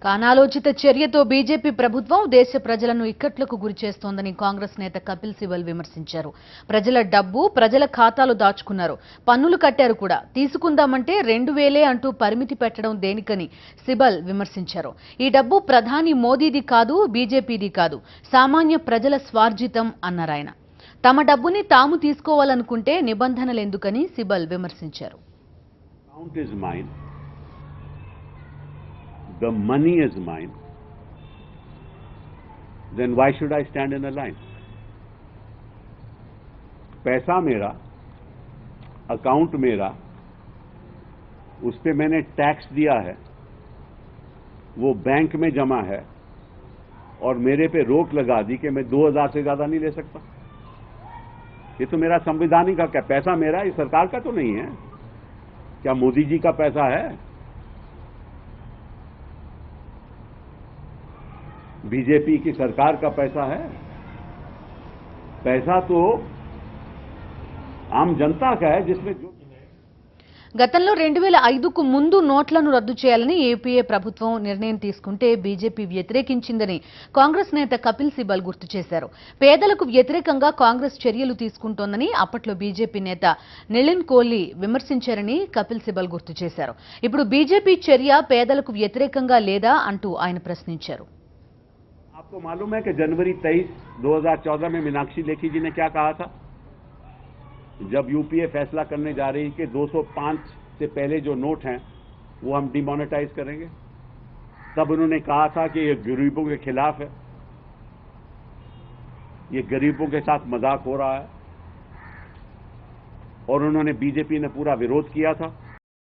కానాలోచిత చర్యతో BJP ప్రభుత్వం దేశ ప్రజలను ఇక్కట్లకు గురిచేస్తోందని కాంగ్రెస్ నేత కపిల్ సిబల్ విమర్శించారు. ప్రజల డబ్బు ప్రజల ఖాతాలో దాచుకున్నారు, పన్నులు కట్టారు కూడా. తీసుకుందామంటే 2000 అంటూ పరిమితి పెట్టడం దేనికని సిబల్ విమర్శించారు. ఈ డబ్బు ప్రధాని మోదీది కాదు, బీజేపీది కాదు, సామాన్య ప్రజల స్వార్జితం అన్నారాయన. తమ డబ్బుని తాము తీసుకోవాలనుకుంటే నిబంధనలెందుకని సిబల్ విమర్శించారు. The money is mine, then why should I stand in a line? पैसा मेरा, अकाउंट मेरा, उस पे मैंने टैक्स दिया है, वो बैंक में जमा है और मेरे पे रोक लगा दी कि मैं 2000 से ज्यादा नहीं ले सकता। ये तो मेरा संवैधानिक हक है। पैसा मेरा, ये सरकार का तो नहीं है। क्या मोदी जी का पैसा है? बीजेपी की सरकार का पैसा है? पैसा तो आम जनता का है, जिसमें जो గతంలో 2005కు ముందు నోట్లను రద్దు చేయాలని యూపీఏ ప్రభుత్వం నిర్ణయం తీసుకుంటే బీజేపీ వ్యతిరేకించిందని కాంగ్రెస్ నేత కపిల్ సిబల్ గుర్తు చేశారు. పేదలకు వ్యతిరేకంగా కాంగ్రెస్ చర్యలు తీసుకుంటోందని అప్పట్లో బీజేపీ నేత నితిన్ కోహ్లీ విమర్శించారని కపిల్ సిబల్ గుర్తు చేశారు. ఇప్పుడు బీజేపీ చర్య పేదలకు వ్యతిరేకంగా లేదా అంటూ ఆయన ప్రశ్నించారు. आपको मालूम है कि जनवरी 23, 2014 में मीनाक्षी लेखी जी ने क्या कहा था? जब यूपीए फैसला करने जा रही कि 205 से पहले जो नोट हैं वो हम डिमोनेटाइज करेंगे, तब उन्होंने कहा था कि ये गरीबों के खिलाफ है, ये गरीबों के साथ मजाक हो रहा है, और उन्होंने बीजेपी ने पूरा विरोध किया था।